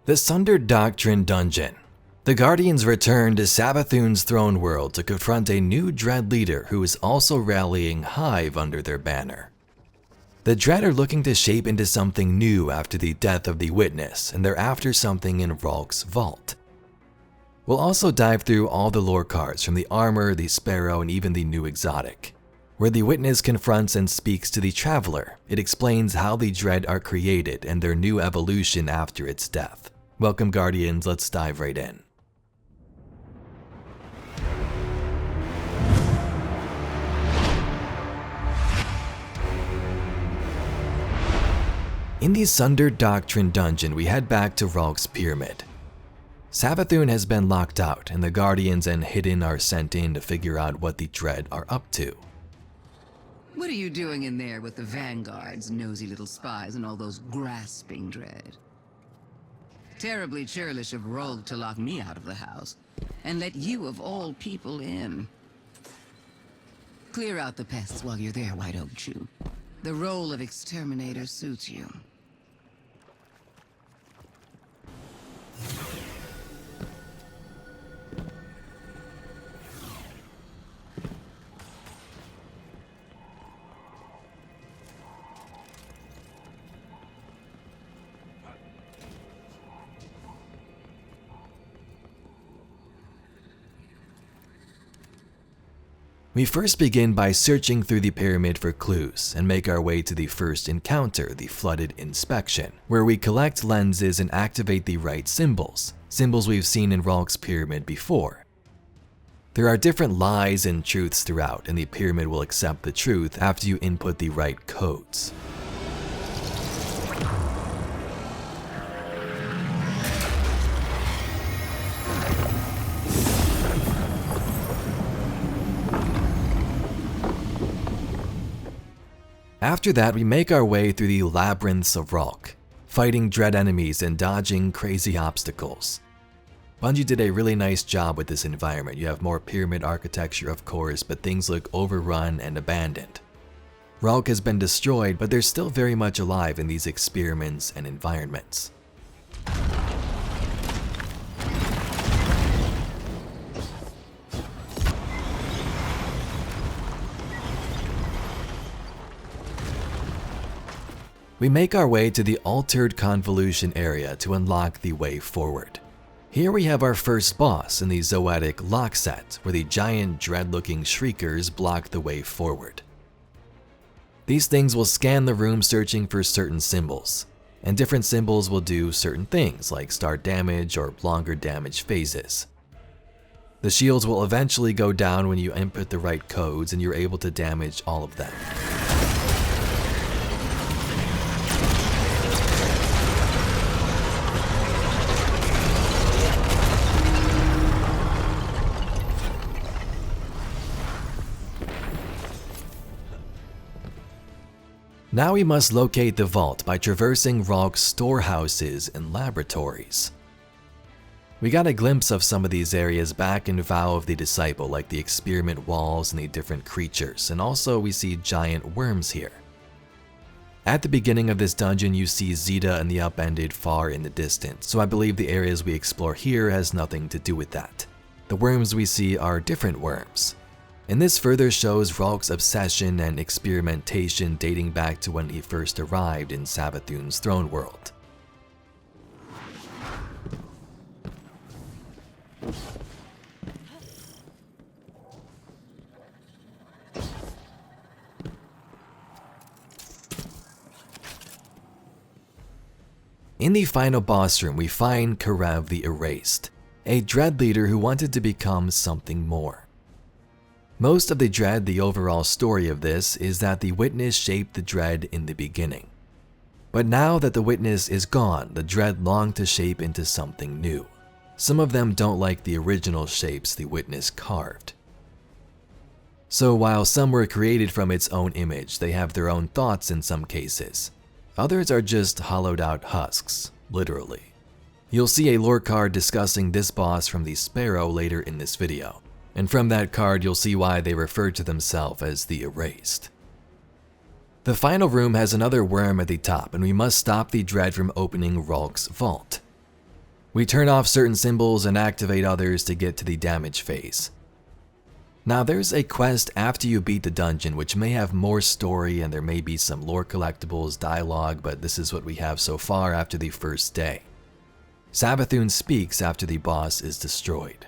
The Sundered Doctrine Dungeon. The Guardians return to Savathuns' throne world to confront a new Dread leader who is also rallying Hive under their banner. The Dread are looking to shape into something new after the death of the Witness, and they're after something in Rhulk's vault. We'll also dive through all the lore cards from the armor, the sparrow, and even the new exotic. Where the Witness confronts and speaks to the Traveler, it explains how the Dread are created and their new evolution after its death. Welcome Guardians, let's dive right in. In the Sundered Doctrine Dungeon, we head back to Rhulk's pyramid. Savathun has been locked out, and the Guardians and Hidden are sent in to figure out what the Dread are up to. What are you doing in there with the vanguards, nosy little spies, and all those grasping Dread? Terribly churlish of Rhulk to lock me out of the house, and let you of all people in. Clear out the pests while you're there, White Oak Chew. The role of exterminator suits you. We first begin by searching through the pyramid for clues and make our way to the first encounter, the flooded inspection, where we collect lenses and activate the right symbols we've seen in Rhulk's pyramid before. There are different lies and truths throughout, and the pyramid will accept the truth after you input the right codes. After that, we make our way through the labyrinths of Rhulk, fighting Dread enemies and dodging crazy obstacles. Bungie did a really nice job with this environment. You have more pyramid architecture of course, but things look overrun and abandoned. Rhulk has been destroyed, but they're still very much alive in these experiments and environments. We make our way to the altered convolution area to unlock the way forward. Here we have our first boss in the Zoetic lock set, where the giant dread-looking shriekers block the way forward. These things will scan the room searching for certain symbols, and different symbols will do certain things like start damage or longer damage phases. The shields will eventually go down when you input the right codes and you're able to damage all of them. Now we must locate the vault by traversing Rhulk's storehouses and laboratories. We got a glimpse of some of these areas back in Vow of the Disciple, like the experiment walls and the different creatures, and also we see giant worms here. At the beginning of this dungeon you see Zeta and the Upended far in the distance, so I believe the areas we explore here has nothing to do with that. The worms we see are different worms. And this further shows Rhulk's obsession and experimentation dating back to when he first arrived in Savathun's throne world. In the final boss room, we find Karev the Erased, a Dread leader who wanted to become something more. Most of the Dread, the overall story of this, is that the Witness shaped the Dread in the beginning. But now that the Witness is gone, the Dread long to shape into something new. Some of them don't like the original shapes the Witness carved. So while some were created from its own image, they have their own thoughts in some cases. Others are just hollowed out husks, literally. You'll see a lore card discussing this boss from the Sparrow later in this video. And from that card you'll see why they refer to themselves as the Erased. The final room has another worm at the top, and we must stop the Dread from opening Rhulk's vault. We turn off certain symbols and activate others to get to the damage phase. Now there's a quest after you beat the dungeon which may have more story and there may be some lore collectibles, dialogue, but this is what we have so far after the first day. Savathuns speaks after the boss is destroyed.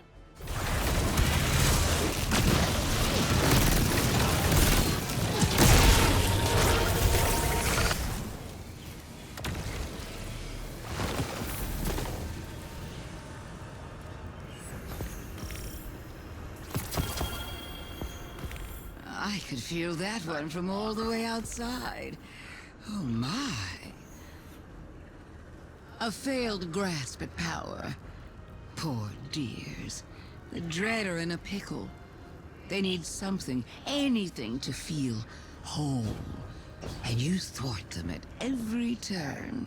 I could feel that one from all the way outside. Oh my. A failed grasp at power. Poor dears. The dread are in a pickle. They need something, anything to feel whole. And you thwart them at every turn.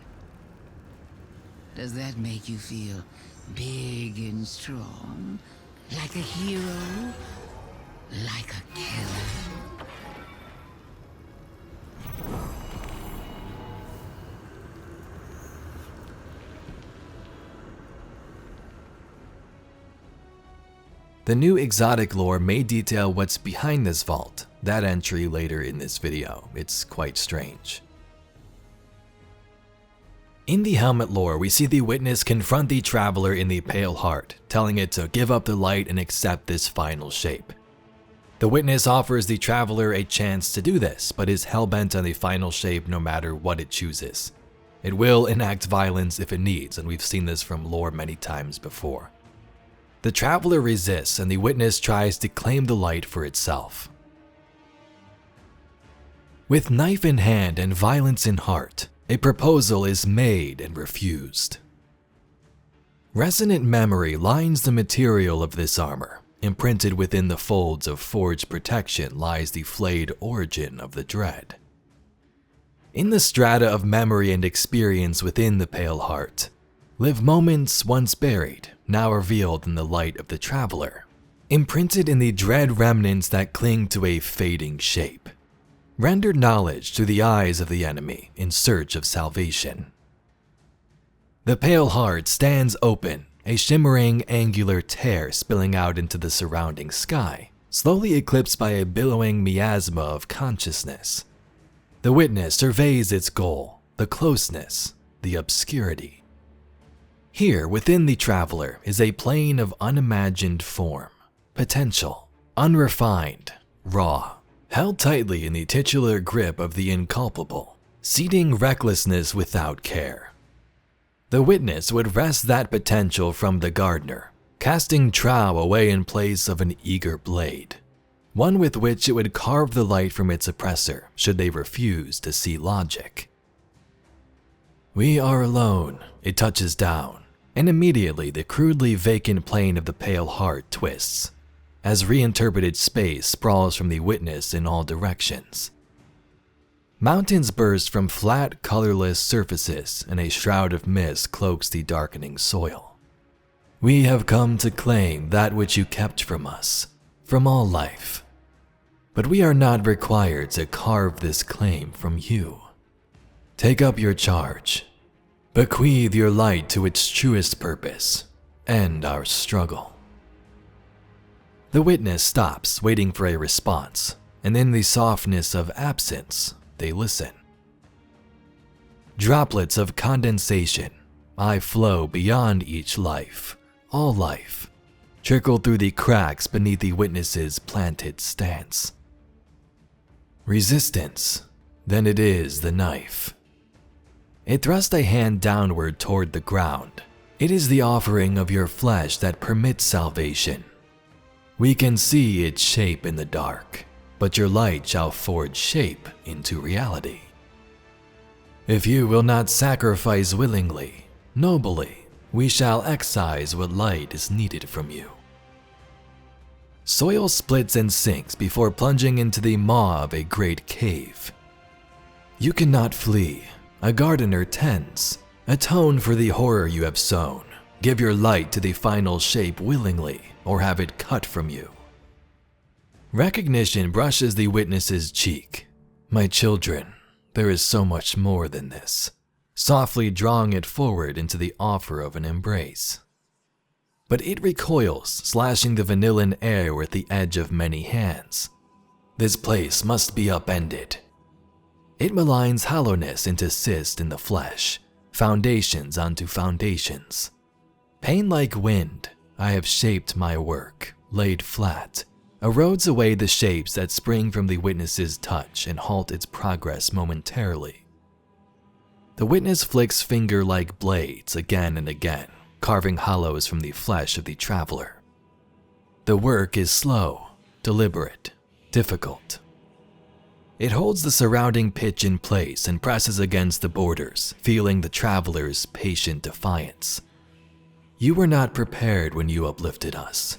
Does that make you feel big and strong? Like a hero? Like a killer? The new exotic lore may detail what's behind this vault. That entry later in this video. It's quite strange. In the helmet lore, we see the witness confront the traveler in the Pale Heart, telling it to give up the light and accept this final shape. The witness offers the traveler a chance to do this, but is hellbent on the final shape no matter what it chooses. It will enact violence if it needs, and we've seen this from lore many times before. The traveler resists, and the witness tries to claim the light for itself. With knife in hand and violence in heart, a proposal is made and refused. Resonant memory lines the material of this armor. Imprinted within the folds of forged protection lies the flayed origin of the dread. In the strata of memory and experience within the Pale Heart, live moments once buried, now revealed in the light of the traveler, imprinted in the dread remnants that cling to a fading shape, rendered knowledge to the eyes of the enemy in search of salvation. The Pale Heart stands open, a shimmering, angular tear spilling out into the surrounding sky, slowly eclipsed by a billowing miasma of consciousness. The witness surveys its goal, the closeness, the obscurity. Here, within the traveler, is a plane of unimagined form, potential, unrefined, raw, held tightly in the titular grip of the inculpable, seeding recklessness without care. The witness would wrest that potential from the gardener, casting trow away in place of an eager blade, one with which it would carve the light from its oppressor should they refuse to see logic. We are alone, it touches down, and immediately the crudely vacant plane of the Pale Heart twists, as reinterpreted space sprawls from the witness in all directions. Mountains burst from flat, colorless surfaces, and a shroud of mist cloaks the darkening soil. We have come to claim that which you kept from us, from all life. But we are not required to carve this claim from you. Take up your charge. Bequeath your light to its truest purpose. End our struggle. The witness stops, waiting for a response, and in the softness of absence, they listen. Droplets of condensation, I flow beyond each life, all life, trickle through the cracks beneath the witness's planted stance. Resistance, then it is the knife. It thrusts a hand downward toward the ground. It is the offering of your flesh that permits salvation. We can see its shape in the dark, but your light shall forge shape into reality. If you will not sacrifice willingly, nobly, we shall excise what light is needed from you. Soil splits and sinks before plunging into the maw of a great cave. You cannot flee, a gardener tends. Atone for the horror you have sown. Give your light to the final shape willingly, or have it cut from you. Recognition brushes the witness's cheek. My children, there is so much more than this. softly drawing it forward into the offer of an embrace. But it recoils, slashing the vanillan air with the edge of many hands. This place must be upended. It maligns hollowness into cyst in the flesh, foundations onto foundations. Pain like wind, I have shaped my work, laid flat, erodes away the shapes that spring from the witness's touch and halt its progress momentarily. The witness flicks finger-like blades again and again, carving hollows from the flesh of the traveler. The work is slow, deliberate, difficult. It holds the surrounding pitch in place and presses against the borders, feeling the traveler's patient defiance. You were not prepared when you uplifted us.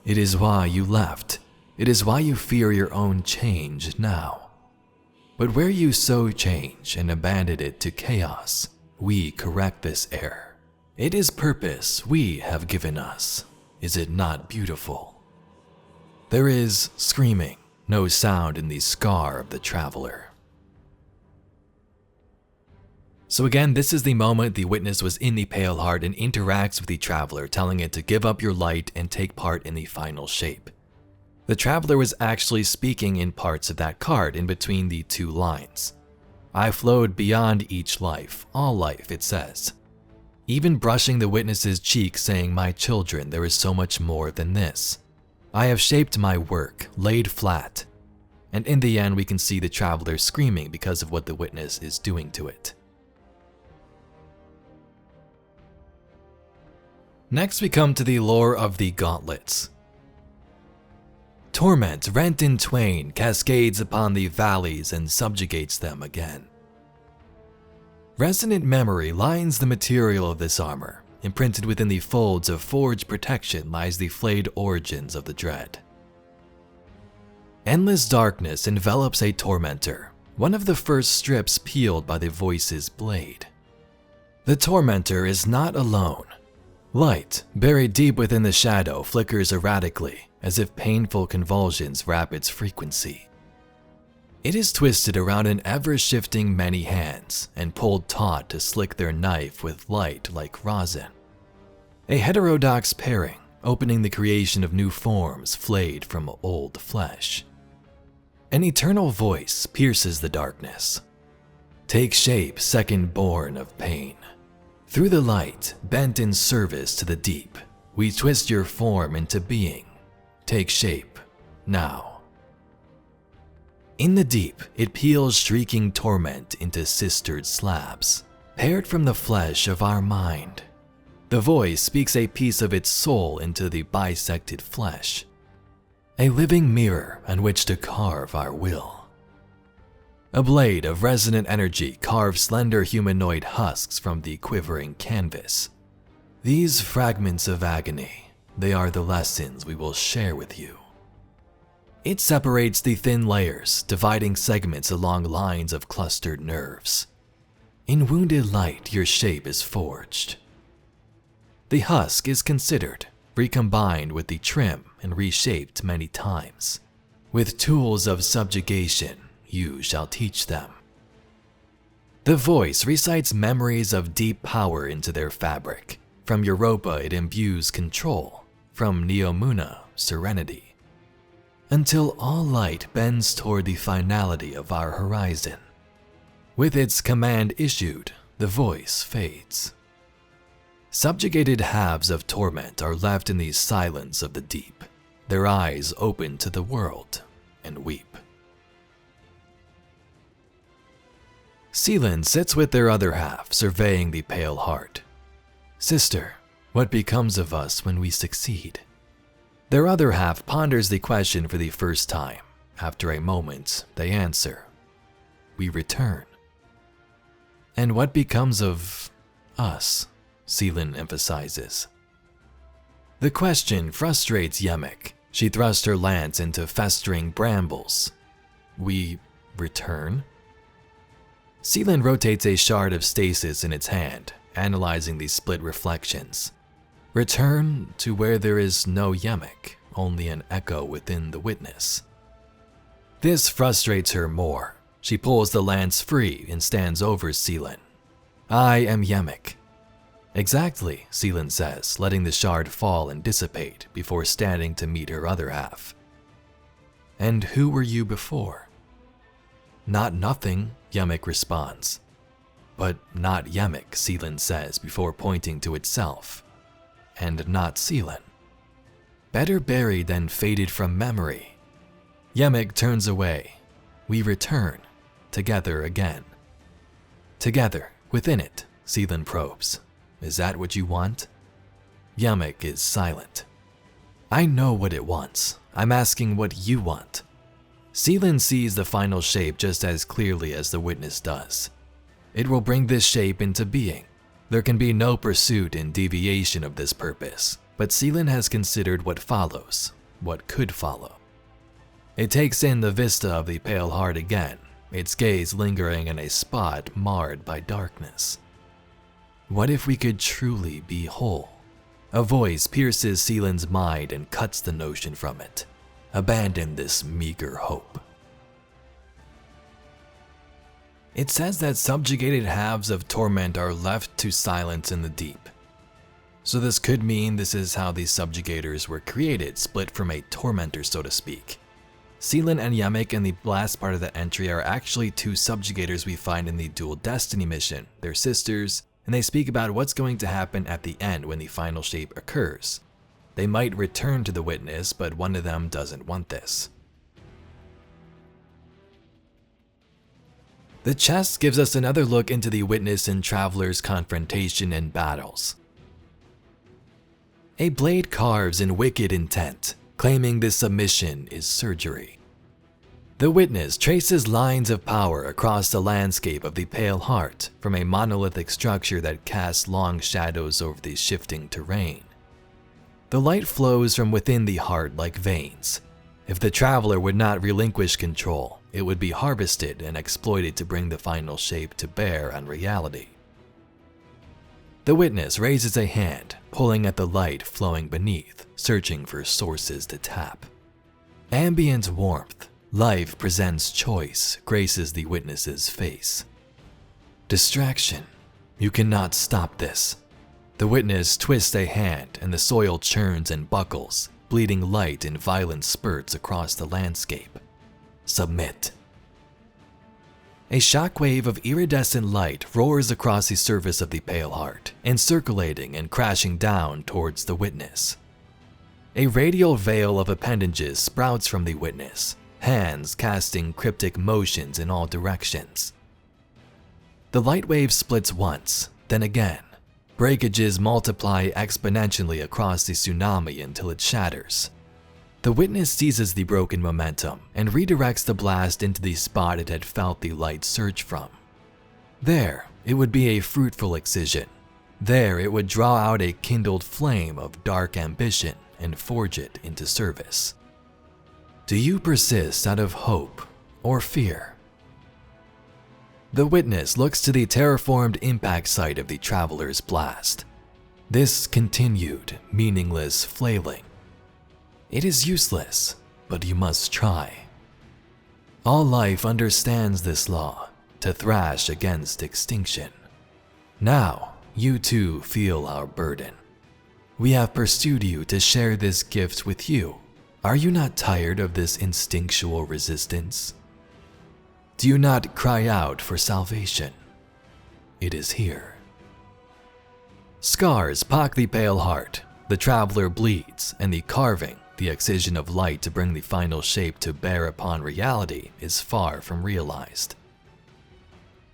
It is why you left. It is why you fear your own change now. But where you so change and abandon it to chaos, we correct this error. It is purpose we have given us. Is it not beautiful? There is screaming, no sound in the scar of the traveler. So again, this is the moment the witness was in the Pale Heart and interacts with the traveler, telling it to give up your light and take part in the final shape. The traveler was actually speaking in parts of that card in between the two lines. I flowed beyond each life, all life, it says. Even brushing the witness's cheek, saying, my children, there is so much more than this. I have shaped my work, laid flat. And in the end, we can see the traveler screaming because of what the witness is doing to it. Next, we come to the lore of the gauntlets. Torment, rent in twain, cascades upon the valleys and subjugates them again. Resonant memory lines the material of this armor. Imprinted within the folds of forged protection lies the flayed origins of the dread. Endless darkness envelops a tormentor, one of the first strips peeled by the voice's blade. The tormentor is not alone. Light, buried deep within the shadow, flickers erratically, as if painful convulsions wrap its frequency. It is twisted around an ever-shifting many hands and pulled taut to slick their knife with light like rosin. A heterodox pairing, opening the creation of new forms flayed from old flesh. An eternal voice pierces the darkness. Take shape, second born of pain. Through the light, bent in service to the deep, we twist your form into being. Take shape, now. In the deep, it peels shrieking torment into sistered slabs, paired from the flesh of our mind. The voice speaks a piece of its soul into the bisected flesh, a living mirror on which to carve our will. A blade of resonant energy carves slender humanoid husks from the quivering canvas. These fragments of agony, they are the lessons we will share with you. It separates the thin layers, dividing segments along lines of clustered nerves. In wounded light, your shape is forged. The husk is considered, recombined with the trim and reshaped many times. With tools of subjugation, you shall teach them. The voice recites memories of deep power into their fabric. From Europa, it imbues control. From Neomuna, serenity. Until all light bends toward the finality of our horizon. With its command issued, the voice fades. Subjugated halves of torment are left in the silence of the deep, their eyes open to the world, and weep. Seelan sits with their other half, surveying the Pale Heart. Sister, what becomes of us when we succeed? Their other half ponders the question for the first time. After a moment, they answer, we return. And what becomes of us? Seelan emphasizes. The question frustrates Yemek. She thrusts her lance into festering brambles. We return? Seelan rotates a shard of stasis in its hand, analyzing the split reflections. Return to where there is no Yemek, only an echo within the witness. This frustrates her more. She pulls the lance free and stands over Seelan. I am Yemek. Exactly, Seelan says, letting the shard fall and dissipate before standing to meet her other half. And who were you before? Not nothing, Yemek responds. But not Yemek, Seelan says before pointing to itself. And not Seelan. Better buried than faded from memory. Yemek turns away. We return, together again. Together, within it, Seelan probes. Is that what you want? Yemek is silent. I know what it wants. I'm asking what you want. Seelan sees the final shape just as clearly as the witness does. It will bring this shape into being. There can be no pursuit in deviation of this purpose, but Seelan has considered what follows, what could follow. It takes in the vista of the pale heart again, its gaze lingering in a spot marred by darkness. What if we could truly be whole? A voice pierces Seelan's mind and cuts the notion from it. Abandon this meager hope. It says that subjugated halves of torment are left to silence in the deep. So this could mean this is how these subjugators were created, split from a tormentor, so to speak. Seelan and Yemek in the last part of the entry are actually two subjugators we find in the Dual Destiny mission. They're sisters, and they speak about what's going to happen at the end when the final shape occurs. They might return to the witness, but one of them doesn't want this. The chest gives us another look into the witness and traveler's confrontation and battles. A blade carves in wicked intent, claiming this submission is surgery. The witness traces lines of power across the landscape of the Pale Heart from a monolithic structure that casts long shadows over the shifting terrain. The light flows from within the heart like veins. If the traveler would not relinquish control, it would be harvested and exploited to bring the final shape to bear on reality. The witness raises a hand, pulling at the light flowing beneath, searching for sources to tap. Ambient warmth, life presents choice, graces the witness's face. Distraction. You cannot stop this. The witness twists a hand and the soil churns and buckles, bleeding light in violent spurts across the landscape. Submit. A shockwave of iridescent light roars across the surface of the Pale Heart, encirculating and crashing down towards the witness. A radial veil of appendages sprouts from the witness, hands casting cryptic motions in all directions. The light wave splits once, then again. Breakages multiply exponentially across the tsunami until it shatters. The witness seizes the broken momentum and redirects the blast into the spot it had felt the light surge from. There, it would be a fruitful excision. There, it would draw out a kindled flame of dark ambition and forge it into service. Do you persist out of hope or fear? The witness looks to the terraformed impact site of the traveler's blast. This continued, meaningless flailing. It is useless, but you must try. All life understands this law, to thrash against extinction. Now, you too feel our burden. We have pursued you to share this gift with you. Are you not tired of this instinctual resistance? Do you not cry out for salvation? It is here. Scars pock the Pale Heart. The traveler bleeds, and the carving, the excision of light to bring the final shape to bear upon reality, is far from realized.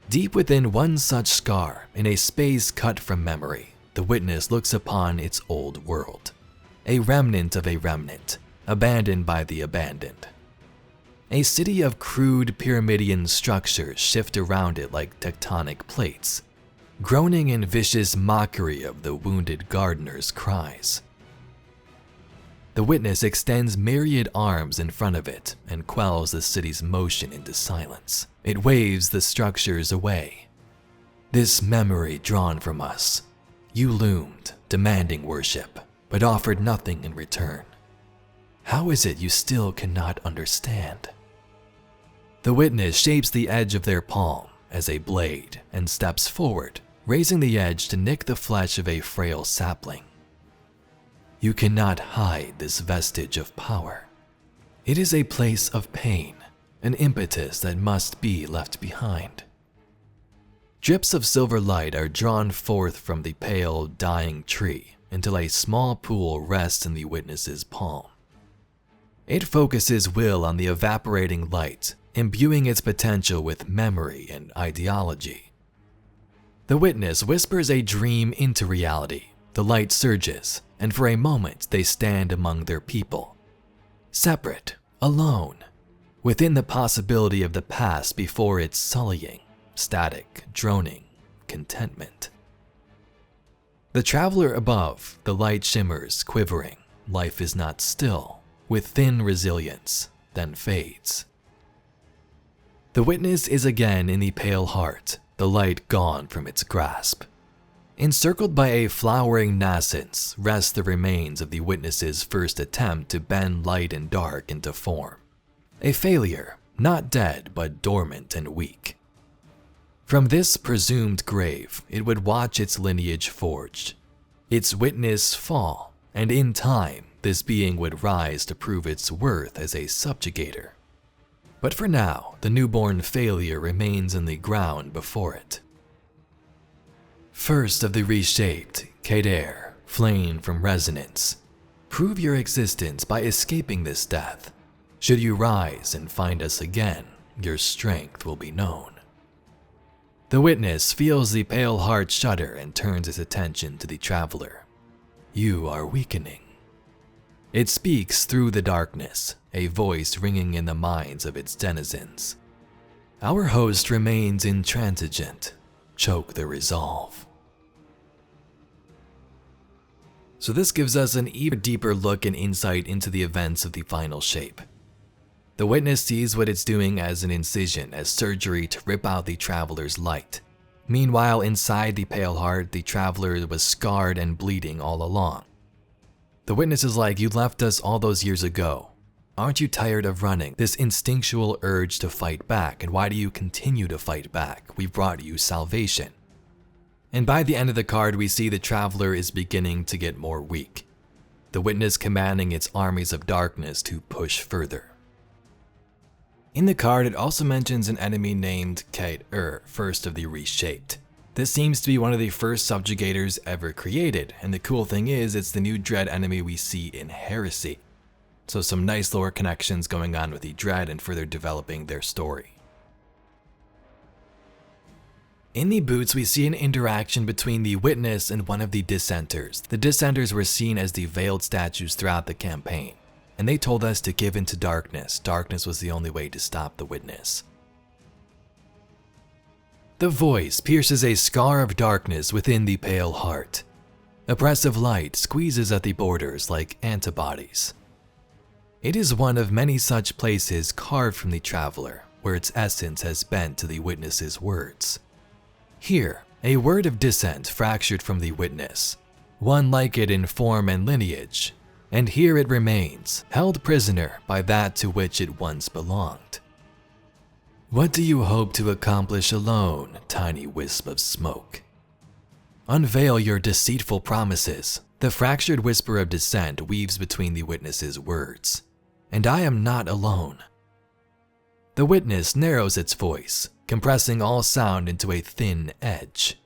Deep within one such scar, in a space cut from memory, the witness looks upon its old world. A remnant of a remnant, abandoned by the abandoned. A city of crude pyramidian structures shift around it like tectonic plates, groaning in vicious mockery of the wounded gardener's cries. The witness extends myriad arms in front of it and quells the city's motion into silence. It waves the structures away. This memory drawn from us, you loomed, demanding worship, but offered nothing in return. How is it you still cannot understand? The witness shapes the edge of their palm as a blade and steps forward, raising the edge to nick the flesh of a frail sapling. You cannot hide this vestige of power. It is a place of pain, an impetus that must be left behind. Drips of silver light are drawn forth from the pale, dying tree until a small pool rests in the witness's palm. It focuses will on the evaporating light, imbuing its potential with memory and ideology. The witness whispers a dream into reality. The light surges, and for a moment they stand among their people. Separate, alone, within the possibility of the past before its sullying, static, droning, contentment. The traveler above, the light shimmers, quivering. Life is not still, with thin resilience, then fades. The witness is again in the pale heart, the light gone from its grasp. Encircled by a flowering nascence rest the remains of the witness's first attempt to bend light and dark into form. A failure, not dead but dormant and weak. From this presumed grave, it would watch its lineage forged, its witness fall, and in time, this being would rise to prove its worth as a subjugator. But for now, the newborn failure remains in the ground before it. First of the reshaped, Kader, flame from resonance. Prove your existence by escaping this death. Should you rise and find us again, your strength will be known. The witness feels the pale heart shudder and turns its attention to the traveler. You are weakening. It speaks through the darkness, a voice ringing in the minds of its denizens. Our host remains intransigent. Choke the resolve. So this gives us an even deeper look and insight into the events of the final shape. The witness sees what it's doing as an incision, as surgery to rip out the traveler's light. Meanwhile, inside the pale heart, the traveler was scarred and bleeding all along. The witness is like, you left us all those years ago. Aren't you tired of running? This instinctual urge to fight back, and why do you continue to fight back? We brought you salvation. And by the end of the card, we see the traveler is beginning to get more weak. The witness commanding its armies of darkness to push further. In the card, it also mentions an enemy named Kader, first of the reshaped. This seems to be one of the first subjugators ever created, and the cool thing is, it's the new dread enemy we see in Heresy. So some nice lore connections going on with the dread and further developing their story. In the boots, we see an interaction between the witness and one of the dissenters. The dissenters were seen as the veiled statues throughout the campaign, and they told us to give into darkness. Darkness was the only way to stop the witness. The voice pierces a scar of darkness within the pale heart. Oppressive light squeezes at the borders like antibodies. It is one of many such places carved from the traveler, where its essence has bent to the witness's words. Here, a word of dissent fractured from the witness, one like it in form and lineage, and here it remains, held prisoner by that to which it once belonged. What do you hope to accomplish alone, tiny wisp of smoke? Unveil your deceitful promises. The fractured whisper of dissent weaves between the witness's words. And I am not alone. The witness narrows its voice, compressing all sound into a thin edge.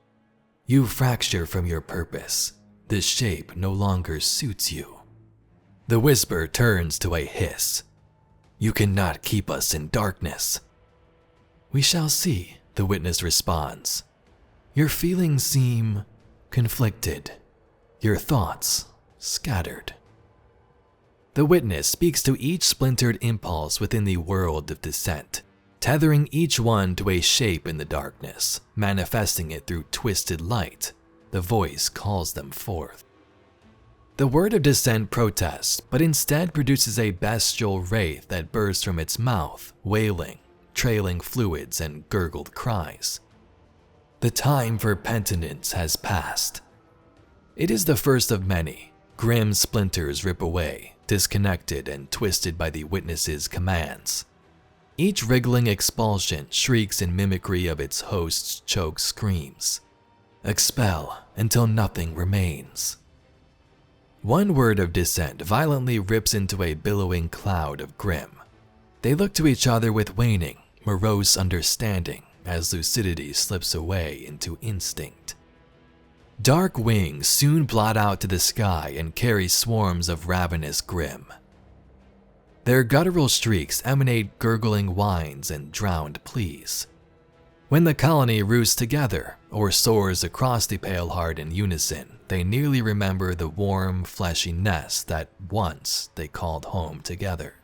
You fracture from your purpose. This shape no longer suits you. The whisper turns to a hiss. You cannot keep us in darkness. We shall see, the witness responds. Your feelings seem conflicted. Your thoughts scattered. The witness speaks to each splintered impulse within the world of dissent, tethering each one to a shape in the darkness, manifesting it through twisted light. The voice calls them forth. The word of dissent protests, but instead produces a bestial wraith that bursts from its mouth, wailing, trailing fluids and gurgled cries. The time for penitence has passed. It is the first of many. Grim splinters rip away, disconnected and twisted by the witness's commands. Each wriggling expulsion shrieks in mimicry of its host's choked screams. Expel until nothing remains. One word of dissent violently rips into a billowing cloud of grim. They look to each other with waning, morose understanding as lucidity slips away into instinct. Dark wings soon blot out to the sky and carry swarms of ravenous grim. Their guttural shrieks emanate gurgling whines and drowned pleas. When the colony roosts together or soars across the Pale Heart in unison, they nearly remember the warm, fleshy nest that once they called home together.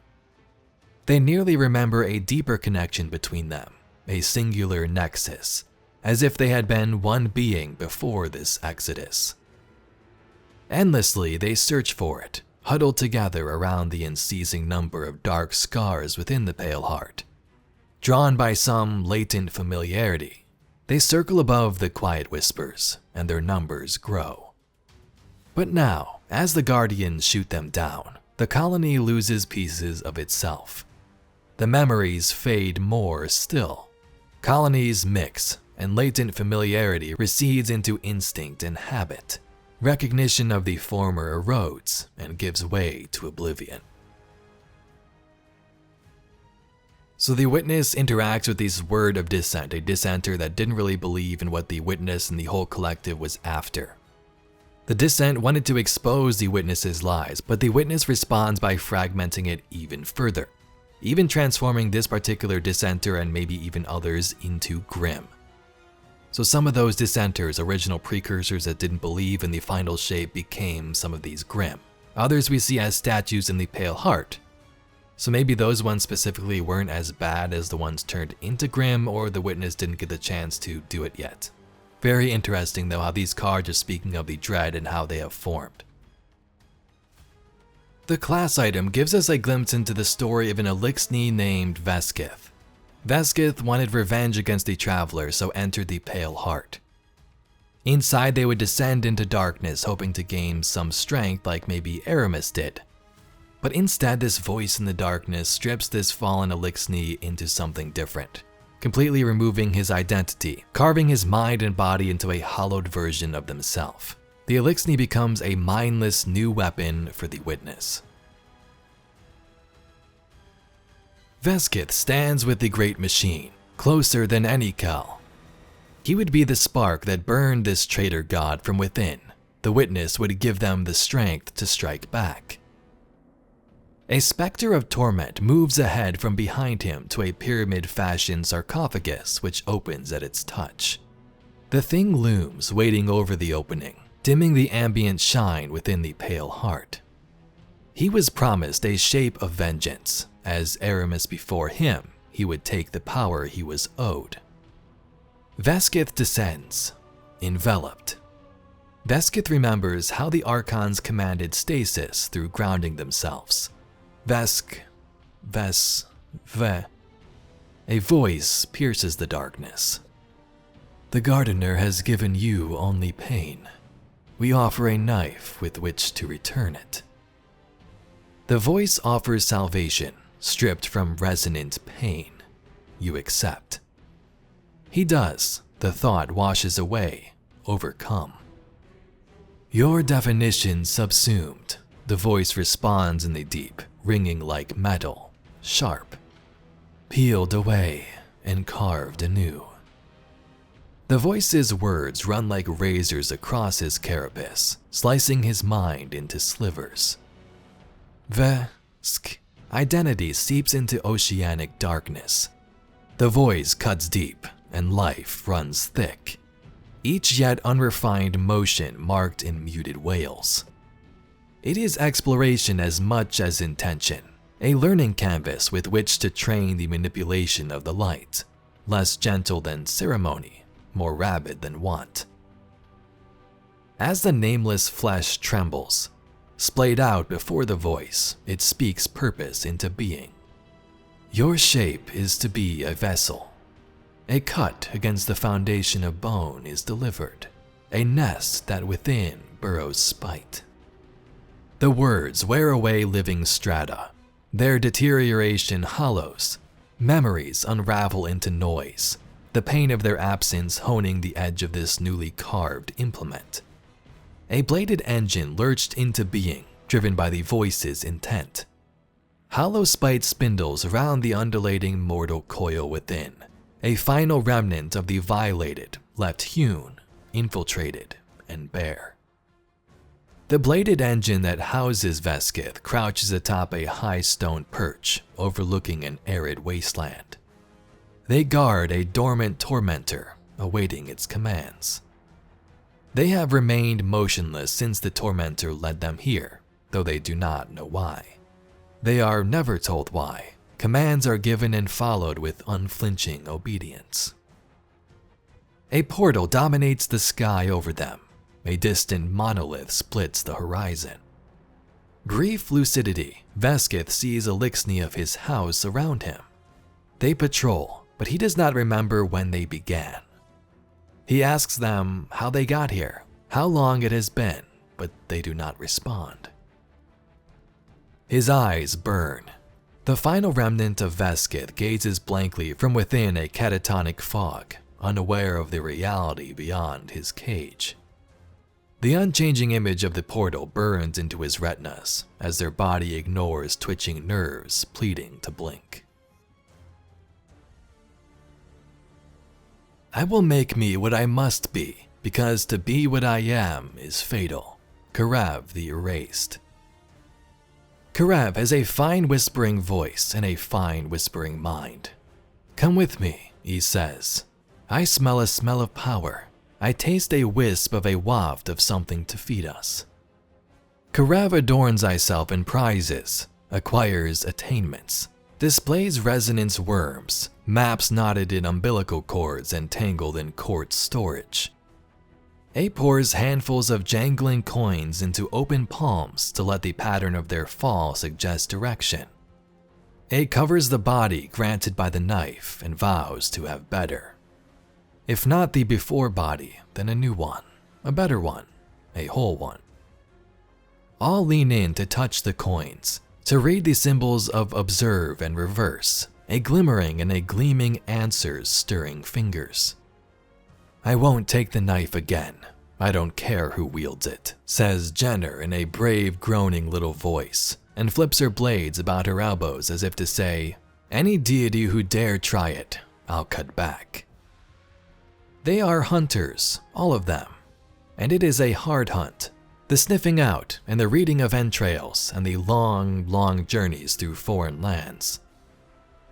They nearly remember a deeper connection between them, a singular nexus, as if they had been one being before this exodus. Endlessly, they search for it, huddled together around the unceasing number of dark scars within the Pale Heart. Drawn by some latent familiarity, they circle above the quiet whispers, and their numbers grow. But now, as the Guardians shoot them down, the colony loses pieces of itself. The memories fade more still. Colonies mix, and latent familiarity recedes into instinct and habit. Recognition of the former erodes and gives way to oblivion. So the witness interacts with this word of dissent, a dissenter that didn't really believe in what the witness and the whole collective was after. The dissent wanted to expose the witness's lies, but the witness responds by fragmenting it even further, even transforming this particular dissenter and maybe even others into grim. So some of those dissenters, original precursors that didn't believe in the final shape, became some of these grim. Others we see as statues in the Pale Heart. So maybe those ones specifically weren't as bad as the ones turned into grim, or the witness didn't get the chance to do it yet. Very interesting though how these cards are speaking of the dread and how they have formed. The class item gives us a glimpse into the story of an Elixni named Veskith. Veskith wanted revenge against the Traveler, so entered the Pale Heart. Inside they would descend into darkness, hoping to gain some strength like maybe Aramis did. But instead this voice in the darkness strips this fallen Elixni into something different, completely removing his identity, carving his mind and body into a hollowed version of themselves. The Elixni becomes a mindless new weapon for the witness. Veskith stands with the Great Machine, closer than any Kel. He would be the spark that burned this traitor god from within. The witness would give them the strength to strike back. A specter of torment moves ahead from behind him to a pyramid-fashioned sarcophagus which opens at its touch. The thing looms, waiting over the opening, dimming the ambient shine within the Pale Heart. He was promised a shape of vengeance. As Aramis before him, he would take the power he was owed. Veskith descends, enveloped. Veskith remembers how the Archons commanded stasis through grounding themselves. Vesk, Ves, Ve. A voice pierces the darkness. The Gardener has given you only pain. We offer a knife with which to return it. The voice offers salvation, stripped from resonant pain. You accept. He does. The thought washes away, overcome. Your definition subsumed. The voice responds in the deep, ringing like metal, sharp. Peeled away and carved anew. The voice's words run like razors across his carapace, slicing his mind into slivers. Vesk. Identity seeps into oceanic darkness. The voice cuts deep, and life runs thick. Each yet unrefined motion marked in muted wails. It is exploration as much as intention, a learning canvas with which to train the manipulation of the light, less gentle than ceremony, more rabid than want. As the nameless flesh trembles, splayed out before the voice, it speaks purpose into being. Your shape is to be a vessel. A cut against the foundation of bone is delivered, a nest that within burrows spite. The words wear away living strata. Their deterioration hollows. Memories unravel into noise. the pain of their absence honing the edge of this newly carved implement. A bladed engine lurched into being, driven by the voice's intent. Hollow spite spindles around the undulating mortal coil within, a final remnant of the violated, left hewn, infiltrated, and bare. The bladed engine that houses Veskith crouches atop a high stone perch overlooking an arid wasteland. They guard a dormant tormentor awaiting its commands. They have remained motionless since the tormentor led them here, though they do not know why. They are never told why. Commands are given and followed with unflinching obedience. A portal dominates the sky over them. A distant monolith splits the horizon. Brief lucidity, Veskith sees a lixny of his house around him. They patrol, but he does not remember when they began. He asks them how they got here, how long it has been, but they do not respond. His eyes burn. The final remnant of Veskith gazes blankly from within a catatonic fog, unaware of the reality beyond his cage. The unchanging image of the portal burns into his retinas as their body ignores twitching nerves pleading to blink. I will make me what I must be, because to be what I am is fatal. Karav the Erased. Karav has a fine whispering voice and a fine whispering mind. Come with me, he says. I smell a smell of power. I taste a wisp of a waft of something to feed us. Karav adorns thyself and prizes, acquires attainments, displays resonance worms, maps knotted in umbilical cords and tangled in quartz storage. A pours handfuls of jangling coins into open palms to let the pattern of their fall suggest direction. A covers the body granted by the knife and vows to have better. If not the before body, then a new one, a better one, a whole one. All lean in to touch the coins, to read the symbols of observe and reverse, a glimmering and a gleaming answers stirring fingers. I won't take the knife again. I don't care who wields it, says Jenner in a brave groaning little voice, and flips her blades about her elbows as if to say, any deity who dare try it, I'll cut back. They are hunters, all of them, and it is a hard hunt. The sniffing out and the reading of entrails and the long, long journeys through foreign lands.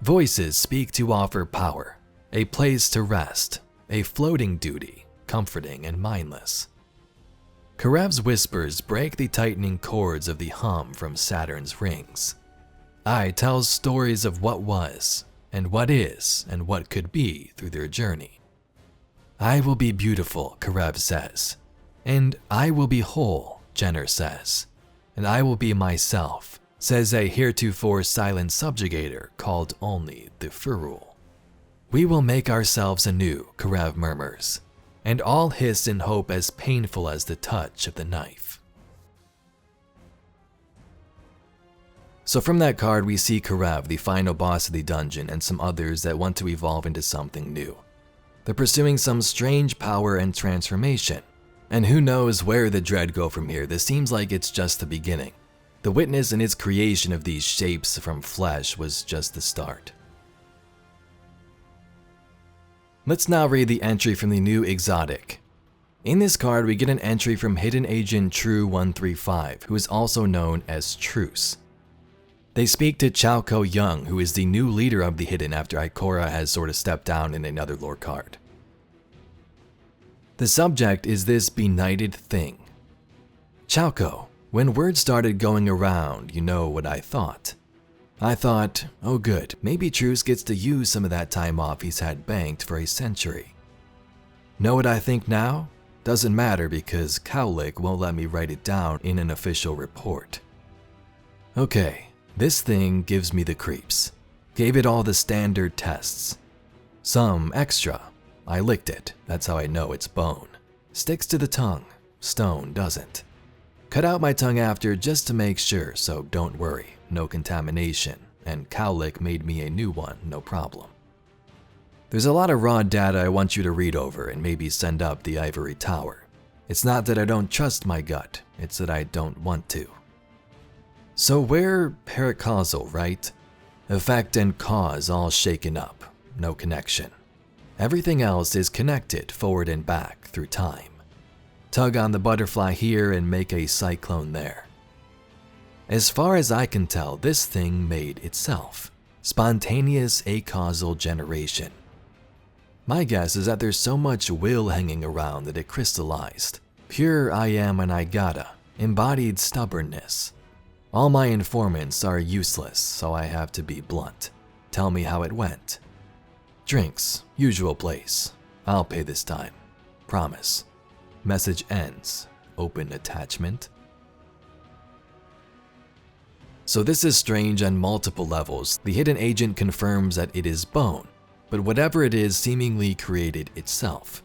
Voices speak to offer power, a place to rest, a floating duty, comforting and mindless. Karav's whispers break the tightening chords of the hum from Saturn's rings. I tells stories of what was, and what is, and what could be through their journey. I will be beautiful, Karav says, and I will be whole, Jenner says, and I will be myself, says a heretofore silent subjugator called only the Furul. We will make ourselves anew, Karav murmurs, and all hiss in hope as painful as the touch of the knife. So from that card we see Karav, the final boss of the dungeon, and some others that want to evolve into something new. They're pursuing some strange power and transformation, and who knows where the dread go from here. This seems like it's just the beginning. The witness and its creation of these shapes from flesh was just the start. Let's now read the entry from the new exotic. In this card we get an entry from Hidden Agent True 135, who is also known as Truce. They speak to Chauko Young, who is the new leader of the Hidden after Ikora has sort of stepped down in another lore card. The subject is this benighted thing. Chauko, when word started going around, you know what I thought. I thought, oh good, maybe Truce gets to use some of that time off he's had banked for a century. Know what I think now? Doesn't matter because Cowlick won't let me write it down in an official report. Okay. This thing gives me the creeps. Gave it all the standard tests. Some extra. I licked it, that's how I know it's bone. Sticks to the tongue, stone doesn't. Cut out my tongue after just to make sure, so don't worry, no contamination, and Cowlick made me a new one, no problem. There's a lot of raw data I want you to read over and maybe send up the ivory tower. It's not that I don't trust my gut, it's that I don't want to. So we're paracausal, right? Effect and cause all shaken up, no connection. Everything else is connected forward and back through time. Tug on the butterfly here and make a cyclone there. As far as I can tell, this thing made itself. Spontaneous acausal generation. My guess is that there's so much will hanging around that it crystallized. Pure I am and I gotta, embodied stubbornness. All my informants are useless, so I have to be blunt. Tell me how it went. Drinks, usual place. I'll pay this time. Promise. Message ends. Open attachment. So this is strange on multiple levels. The hidden agent confirms that it is bone, but whatever it is seemingly created itself.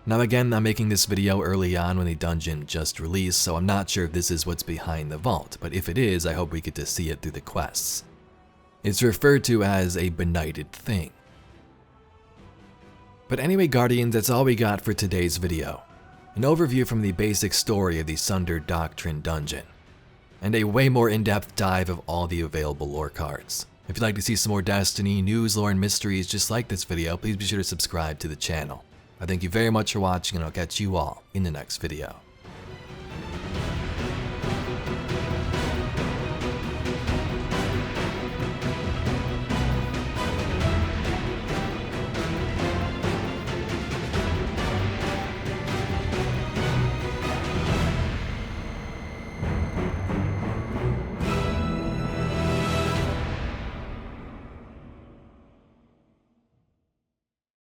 Now again, I'm making this video early on when the dungeon just released, so I'm not sure if this is what's behind the vault, but if it is, I hope we get to see it through the quests. It's referred to as a benighted thing. But anyway, Guardians, that's all we got for today's video. An overview from the basic story of the Sundered Doctrine Dungeon, and a way more in-depth dive of all the available lore cards. If you'd like to see some more Destiny news, lore, and mysteries just like this video, please be sure to subscribe to the channel. I thank you very much for watching, and I'll catch you all in the next video.